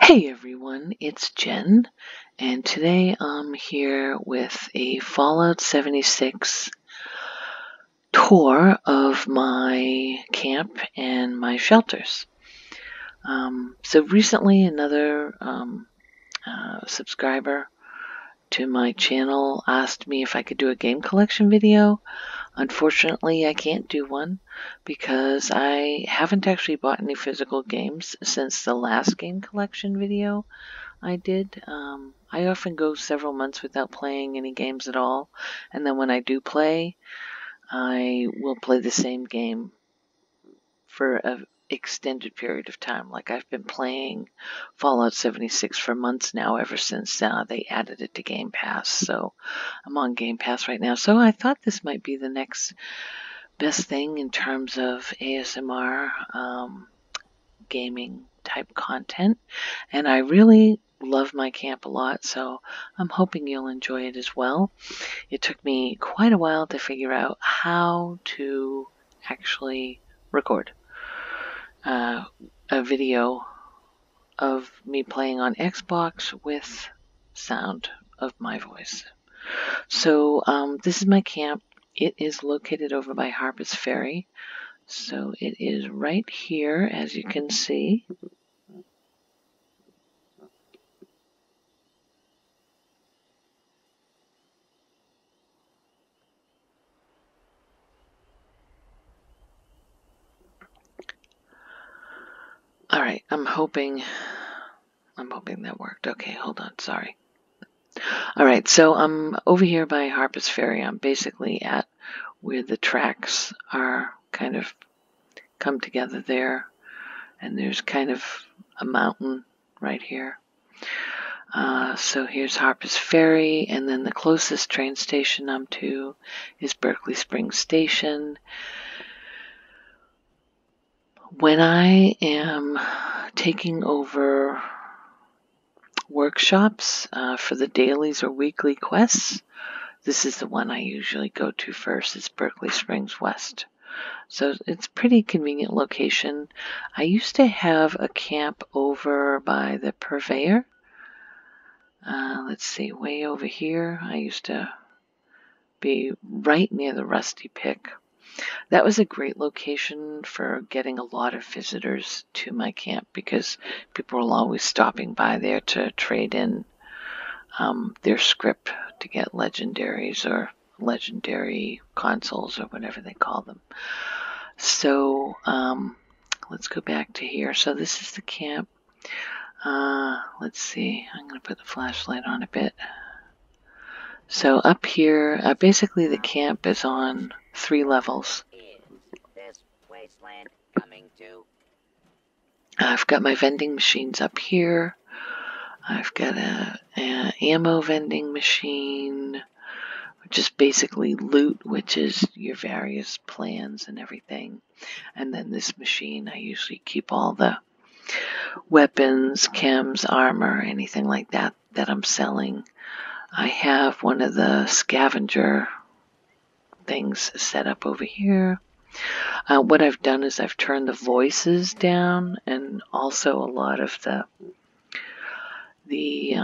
Hey everyone, it's Jen, and today I'm here with a Fallout 76 tour of my camp and my shelters. So recently another subscriber to my channel asked me if I could do a game collection video. Unfortunately, I can't do one because I haven't actually bought any physical games since the last game collection video I did. I often go several months without playing any games at all, and then when I do play, I will play the same game for an extended period of time. Like I've been playing Fallout 76 for months now, ever since they added it to GamePass. So I'm on GamePass right now. So I thought this might be the next best thing in terms of ASMR gaming type content, and I really love my camp a lot, so I'm hoping you'll enjoy it as well. It took me quite a while to figure out how to actually record a video of me playing on Xbox with sound of my voice. So this is my camp. It is located over by Harpers Ferry. So it is right here, as you can see. All right, I'm hoping that worked. Okay, hold on, sorry. All right, so I'm over here by Harpers Ferry. I'm basically at where the tracks are kind of come together there, and there's kind of a mountain right here. So here's Harpers Ferry, and then the closest train station I'm to is Berkeley Springs Station. When I am taking over workshops for the dailies or weekly quests, this is the one I usually go to first. It's Berkeley Springs West. So it's a pretty convenient location. I used to have a camp over by the Purveyor. Let's see, way over here. I used to be right near the Rusty Pick. That was a great location for getting a lot of visitors to my camp because people were always stopping by there to trade in their script to get legendaries or legendary consoles or whatever they call them. So let's go back to here. So this is the camp. Let's see. I'm going to put the flashlight on a bit. So up here, basically the camp is on 3 levels. I've got my vending machines up here. I've got a ammo vending machine, which is basically loot, which is your various plans and everything. And then this machine, I usually keep all the weapons, chems, armor, anything like that that I'm selling. I have one of the scavenger things set up over here. What I've done is I've turned the voices down and also a lot of the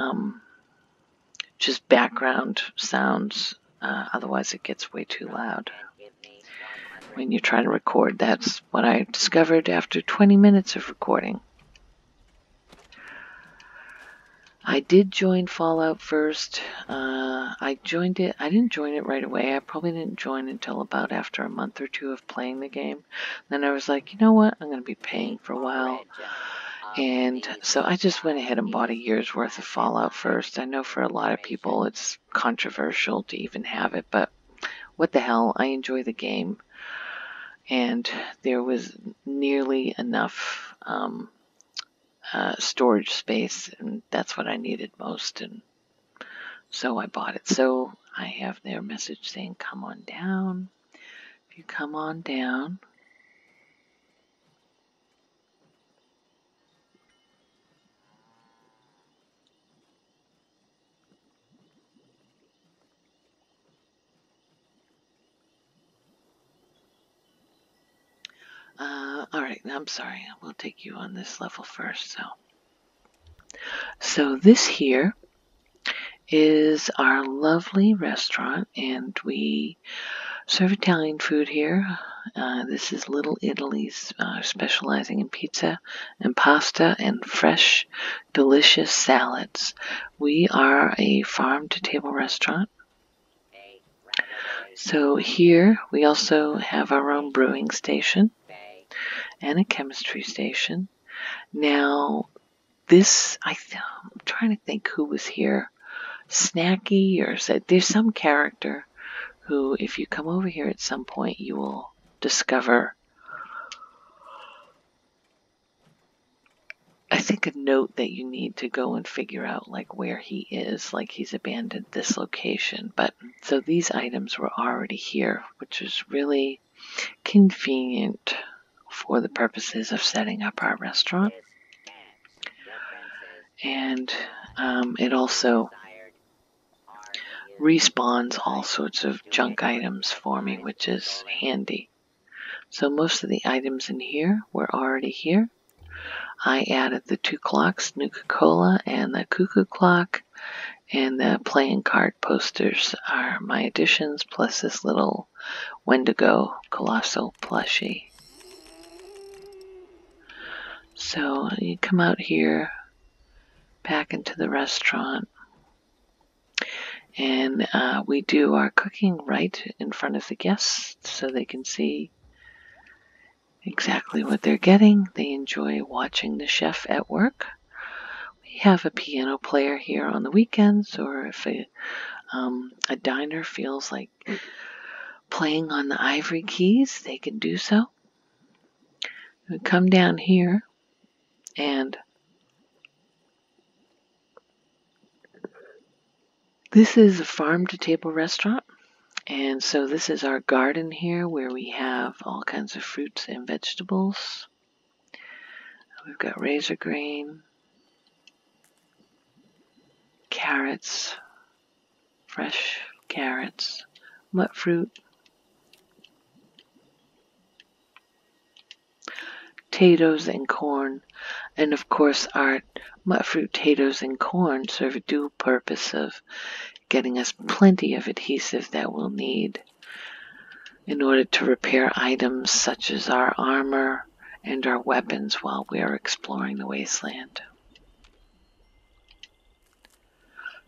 just background sounds. Otherwise it gets way too loud when you're trying to record. That's what I discovered after 20 minutes of recording. I did join Fallout first. I joined it. I didn't join it right away. I probably didn't join until about after a month or 2 of playing the game. Then I was like, you know what? I'm going to be paying for a while. And so I just went ahead and bought a year's worth of Fallout first. I know for a lot of people it's controversial to even have it, but what the hell? I enjoy the game. And there was nearly enough storage space, and that's what I needed most, and so I bought it. So I have their message saying, come on down. If you come on down, Alright, I'm sorry. We'll take you on this level first. So this here is our lovely restaurant, and we serve Italian food here. This is Little Italy's, specializing in pizza and pasta and fresh, delicious salads. We are a farm-to-table restaurant. So here we also have our own brewing station and a chemistry station. Now, I'm trying to think who was here. Snacky, or there's some character who, if you come over here at some point, you will discover, I think, a note that you need to go and figure out, like, where he is, like he's abandoned this location. But so these items were already here, which is really convenient for the purposes of setting up our restaurant. And it also respawns all sorts of junk items for me, which is handy. So most of the items in here were already here. I added the 2 clocks, Nuka-Cola, and the cuckoo clock, and the playing card posters are my additions, plus this little Wendigo Colossal plushie. So you come out here, back into the restaurant, and we do our cooking right in front of the guests so they can see exactly what they're getting. They enjoy watching the chef at work. We have a piano player here on the weekends, or if a diner feels like playing on the ivory keys, they can do so. We come down here, and this is a farm-to-table restaurant. And so this is our garden here, where we have all kinds of fruits and vegetables. We've got razor grain, carrots, fresh carrots, mut fruit, potatoes and corn. And of course our mut fruit, potatoes, and corn serve a dual purpose of getting us plenty of adhesive that we'll need in order to repair items such as our armor and our weapons while we are exploring the wasteland.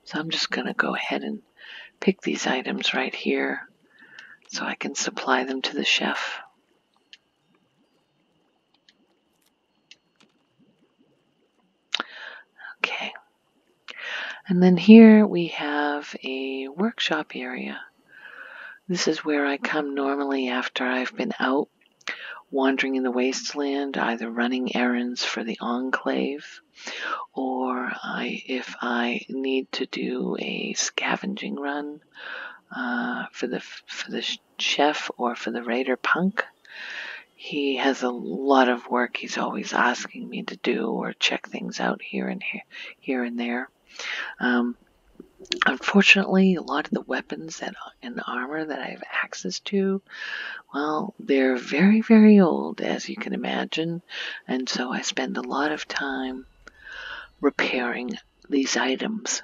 So I'm just going to go ahead and pick these items right here so I can supply them to the chef. Okay. And then here we have a workshop area. This is where I come normally after I've been out wandering in the wasteland, either running errands for the Enclave, or if I need to do a scavenging run for the chef or for the raider punk. He has a lot of work he's always asking me to do or check things out here and there. Unfortunately, a lot of the weapons and armor that I have access to, well, they're very, very old, as you can imagine, and so I spend a lot of time repairing these items.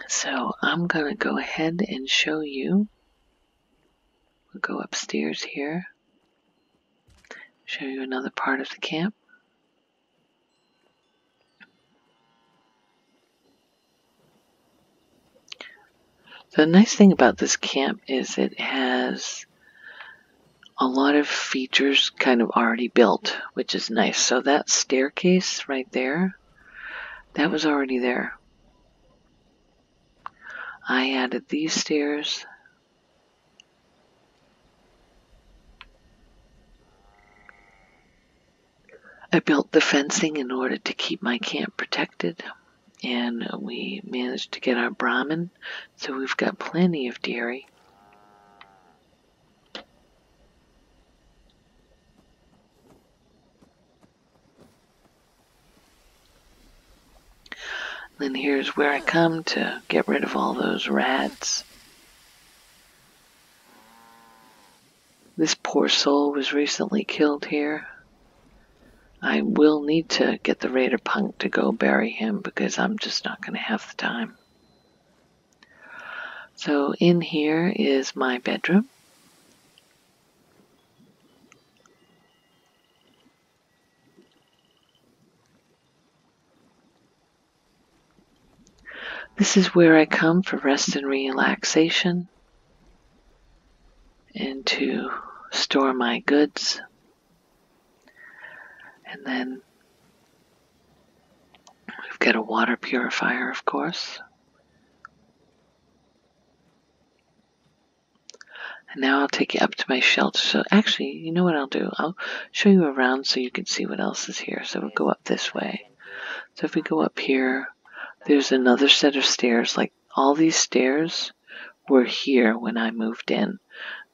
So I'm going to go ahead and show you. We'll go upstairs here, show you another part of the camp. The nice thing about this camp is it has a lot of features kind of already built, which is nice. So that staircase right there, that was already there. I added these stairs. I built the fencing in order to keep my camp protected. And we managed to get our Brahmin, so we've got plenty of dairy. Then here's where I come to get rid of all those rats. This poor soul was recently killed here. I will need to get the raider punk to go bury him because I'm just not going to have the time. So in here is my bedroom. This is where I come for rest and relaxation and to store my goods. And then we've got a water purifier, of course. And now I'll take you up to my shelter. So actually, you know what I'll do? I'll show you around so you can see what else is here. So we'll go up this way. So if we go up here, there's another set of stairs. Like all these stairs were here when I moved in.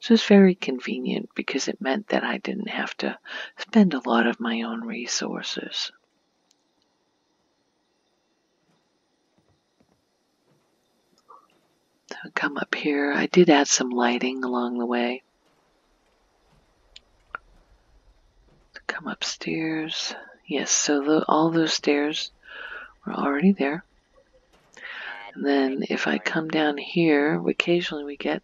So it's very convenient because it meant that I didn't have to spend a lot of my own resources. So come up here. I did add some lighting along the way. Come upstairs. Yes, so all those stairs were already there. And then if I come down here, occasionally we get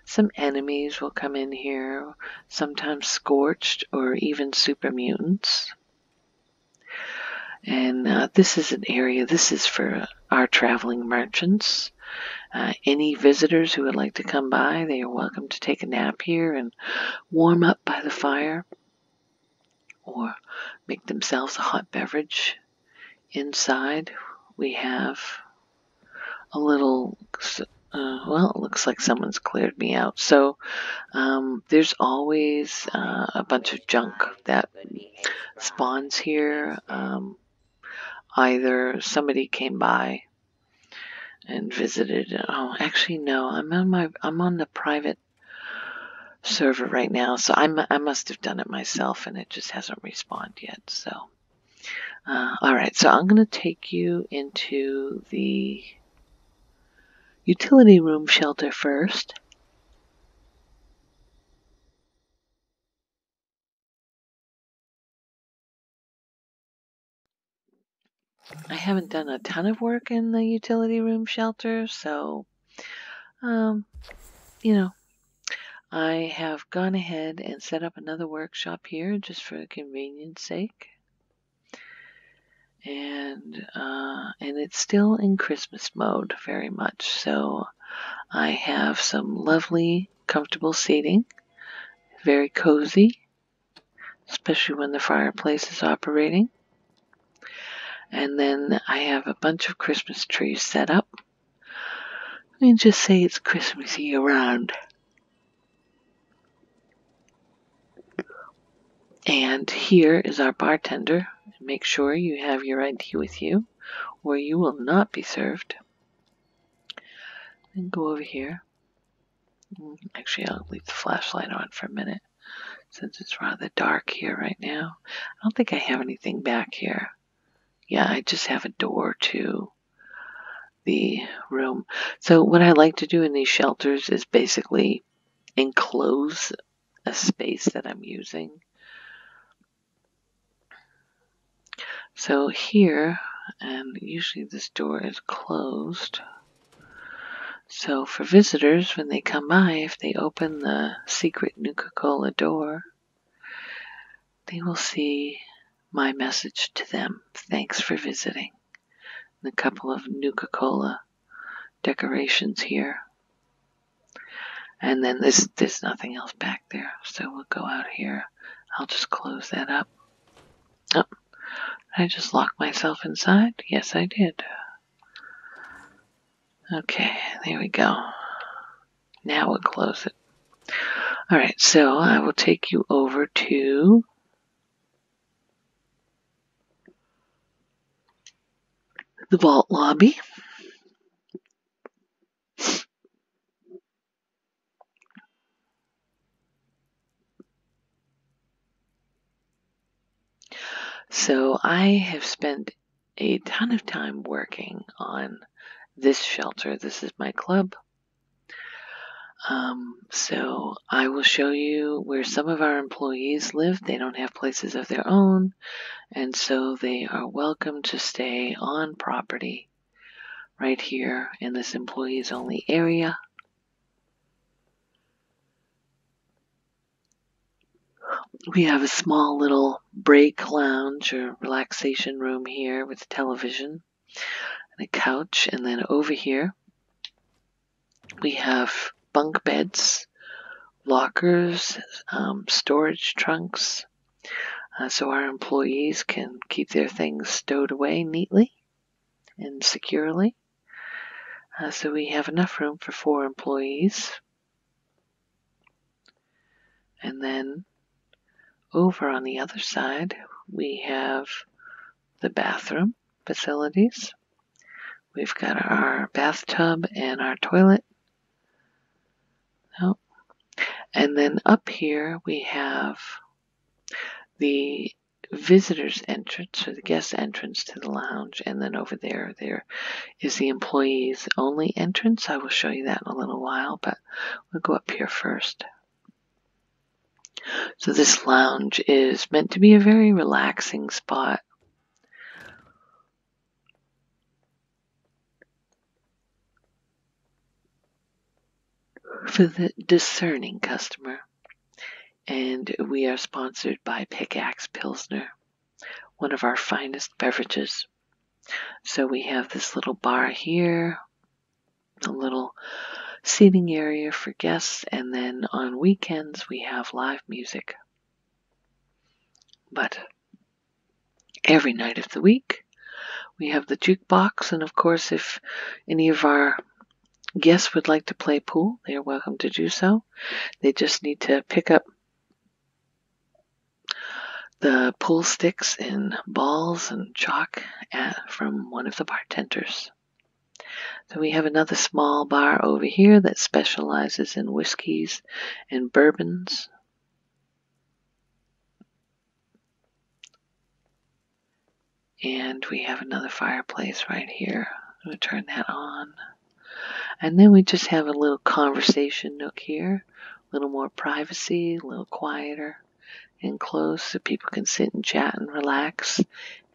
some enemies will come in here, sometimes scorched or even super mutants. And this is an area, this is for our traveling merchants. Any visitors who would like to come by, they are welcome to take a nap here and warm up by the fire or make themselves a hot beverage. Inside, we have a little, well, it looks like someone's cleared me out. So there's always a bunch of junk that spawns here. Either somebody came by and visited. Oh, actually, no. I'm on the private server right now, so I must have done it myself, and it just hasn't respawned yet. So, all right. So I'm going to take you into the utility room shelter first. I haven't done a ton of work in the utility room shelter, so, you know, I have gone ahead and set up another workshop here just for convenience sake. And it's still in Christmas mode very much. So I have some lovely, comfortable seating, very cozy, especially when the fireplace is operating. And then I have a bunch of Christmas trees set up. Let me just say it's Christmassy around. And here is our bartender. Make sure you have your ID with you, or you will not be served. And go over here. Actually, I'll leave the flashlight on for a minute, since it's rather dark here right now. I don't think I have anything back here. Yeah, I just have a door to the room. So what I like to do in these shelters is basically enclose a space that I'm using. So here, and usually this door is closed. So for visitors, when they come by, if they open the secret Nuka-Cola door, they will see my message to them. Thanks for visiting. And a couple of Nuka-Cola decorations here. And then there's nothing else back there. So we'll go out here. I'll just close that up. Oh, did I just lock myself inside? Yes, I did. Okay, there we go. Now we'll close it. Alright, so I will take you over to the vault lobby. So I have spent a ton of time working on this shelter. This is my club. So I will show you where some of our employees live. They don't have places of their own, and so they are welcome to stay on property right here in this employees only area. We have a small little break lounge or relaxation room here with a television and a couch, and then over here we have bunk beds, lockers, storage trunks, so our employees can keep their things stowed away neatly and securely. So we have enough room for 4 employees. And then over on the other side, we have the bathroom facilities. We've got our bathtub and our toilet. Oh. And then up here we have the visitor's entrance, or the guest entrance to the lounge. And then over there is the employees only entrance. I will show you that in a little while, but we'll go up here first. So this lounge is meant to be a very relaxing spot. For the discerning customer. And we are sponsored by Pickaxe Pilsner, one of our finest beverages. So we have this little bar here, a little seating area for guests, and then on weekends we have live music. But every night of the week we have the jukebox, and of course if any of our guests would like to play pool, they are welcome to do so. They just need to pick up the pool sticks and balls and chalk from one of the bartenders. So we have another small bar over here that specializes in whiskeys and bourbons. And we have another fireplace right here. We'll turn that on. And then we just have a little conversation nook here. A little more privacy, a little quieter and close so people can sit and chat and relax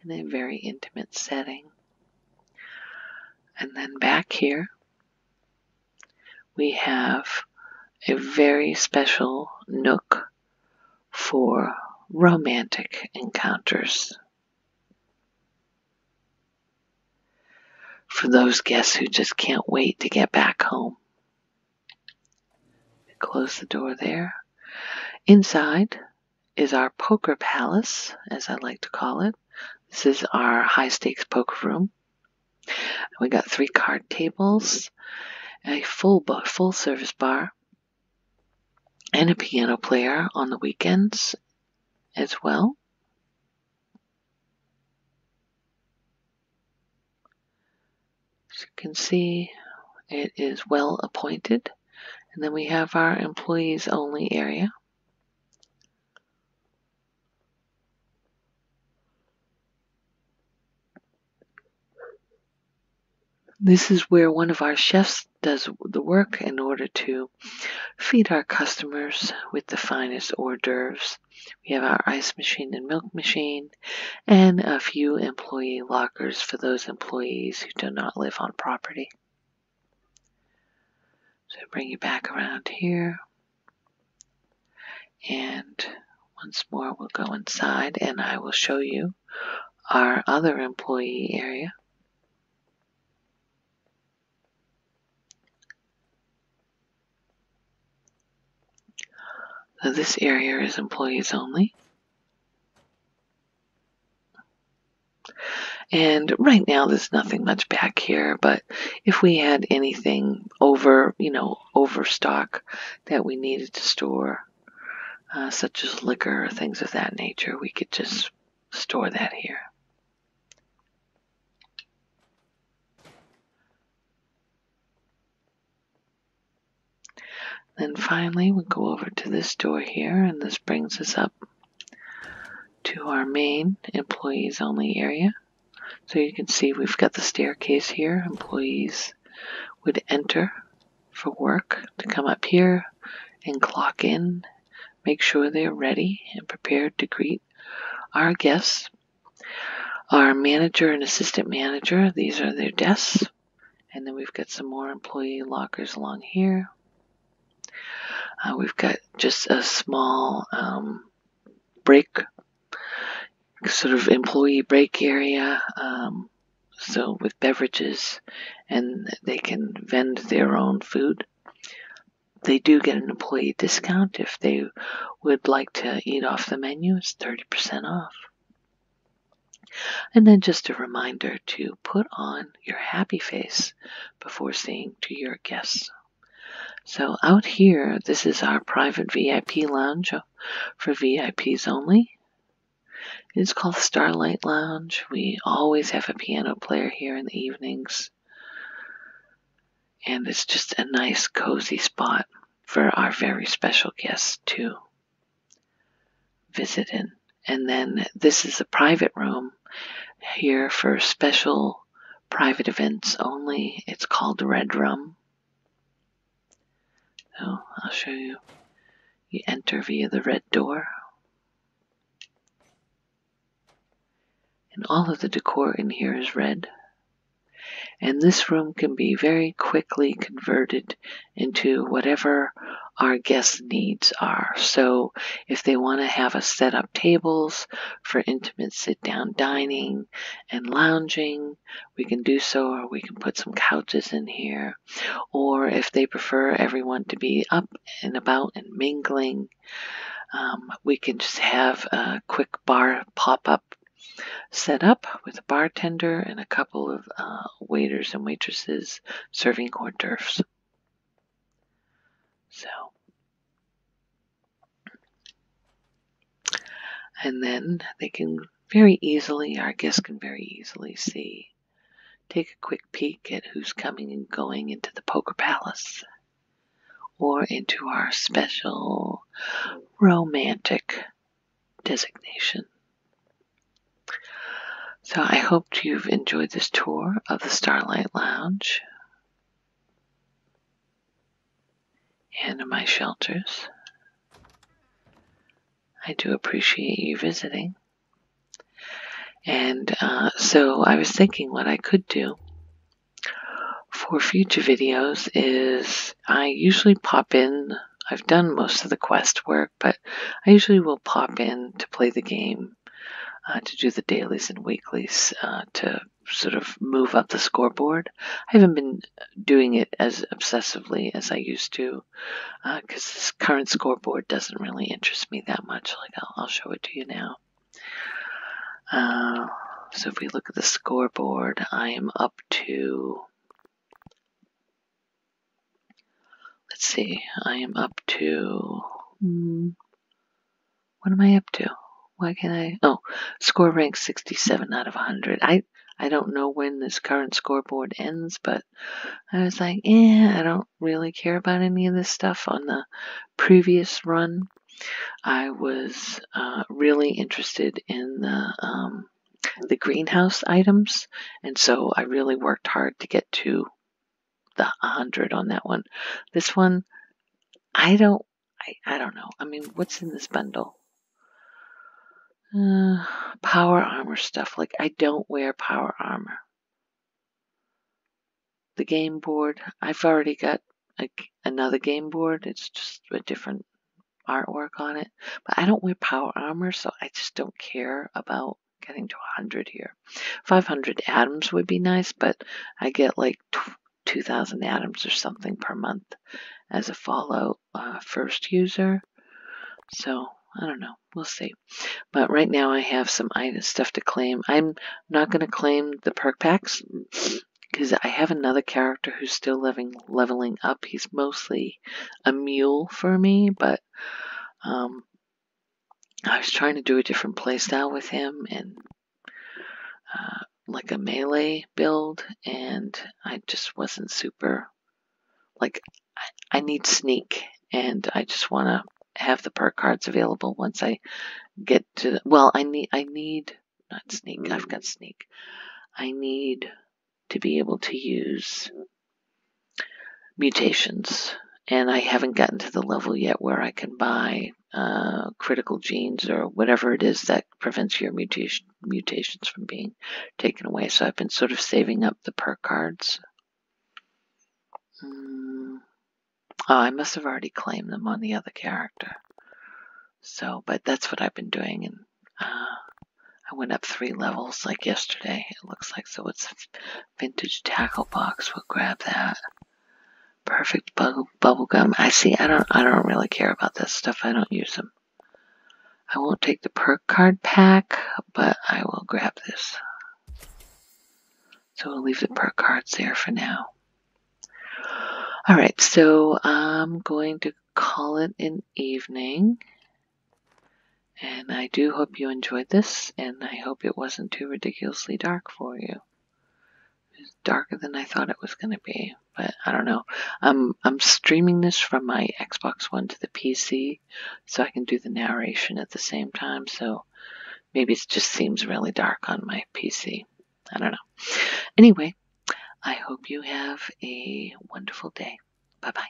in a very intimate setting. And then back here, we have a very special nook for romantic encounters. For those guests who just can't wait to get back home. Close the door there. Inside is our poker palace, as I like to call it. This is our high-stakes poker room. We got 3 card tables, a full-service bar, and a piano player on the weekends as well. As you can see, it is well appointed. And then we have our employees only area. This is where one of our chefs does the work in order to feed our customers with the finest hors d'oeuvres. We have our ice machine and milk machine, and a few employee lockers for those employees who do not live on property. So bring you back around here. And once more we'll go inside and I will show you our other employee area. So this area is employees only. And right now there's nothing much back here, but if we had anything overstock that we needed to store, such as liquor or things of that nature, we could just store that here. Then finally we'll go over to this door here, and this brings us up to our main employees only area. So you can see we've got the staircase here. Employees would enter for work to come up here and clock in, make sure they're ready and prepared to greet our guests. Our manager and assistant manager, these are their desks. And then we've got some more employee lockers along here. We've got just a small break, sort of employee break area, so with beverages, and they can vend their own food. They do get an employee discount if they would like to eat off the menu. It's 30% off. And then just a reminder to put on your happy face before saying to your guests. So out here, this is our private VIP lounge for VIPs only. It's called Starlight Lounge. We always have a piano player here in the evenings. And it's just a nice, cozy spot for our very special guests to visit in. And then this is a private room here for special private events only. It's called Redrum. So I'll show you. You enter via the red door. And all of the decor in here is red. And this room can be very quickly converted into whatever our guests' needs are. So if they want to have us set up tables for intimate sit-down dining and lounging, we can do so, or we can put some couches in here. Or if they prefer everyone to be up and about and mingling, we can just have a quick bar pop-up set up with a bartender and a couple of waiters and waitresses serving hors d'oeuvres. So, and then they can our guests can very easily take a quick peek at who's coming and going into the Poker Palace or into our special romantic designation. So I hope you've enjoyed this tour of the Starlight Lounge and my shelters. I do appreciate you visiting. And so I was thinking what I could do for future videos is I usually pop in. I've done most of the quest work, but I usually will pop in to play the game, to do the dailies and weeklies, to sort of move up the scoreboard. I haven't been doing it as obsessively as I used to, because this current scoreboard doesn't really interest me that much. Like I'll show it to you now. So if we look at the scoreboard, I am up to, let's see, I am up to, what am I up to? Why can't I? Oh, score rank 67 out of 100. I don't know when this current scoreboard ends, but I was like, I don't really care about any of this stuff. On the previous run, I was really interested in the greenhouse items, and so I really worked hard to get to the 100 on that one. This one, I don't know. I mean, what's in this bundle? Power armor stuff. Like, I don't wear power armor. The game board, I've already got another game board. It's just a different artwork on it. But I don't wear power armor, so I just don't care about getting to 100 here. 500 atoms would be nice, but I get like 2,000 atoms or something per month as a Fallout first user. So, I don't know. We'll see. But right now I have some stuff to claim. I'm not going to claim the perk packs because I have another character who's still leveling up. He's mostly a mule for me, but I was trying to do a different playstyle with him and like a melee build, and I just wasn't super, like, I need sneak, and I just want to have the perk cards available once I get to, well, I need, not sneak, I've got sneak. I need to be able to use mutations. And I haven't gotten to the level yet where I can buy critical genes or whatever it is that prevents your mutations from being taken away. So I've been sort of saving up the perk cards. Oh, I must have already claimed them on the other character. So, but that's what I've been doing. And I went up 3 levels like yesterday, it looks like. So it's vintage tackle box. We'll grab that. Perfect bubble gum. I see. I don't really care about that stuff. I don't use them. I won't take the perk card pack, but I will grab this. So we'll leave the perk cards there for now. Alright, so I'm going to call it an evening. And I do hope you enjoyed this, and I hope it wasn't too ridiculously dark for you. It's darker than I thought it was going to be, but I don't know. I'm streaming this from my Xbox One to the PC, so I can do the narration at the same time, so maybe it just seems really dark on my PC. I don't know. Anyway, I hope you have a wonderful day. Bye-bye.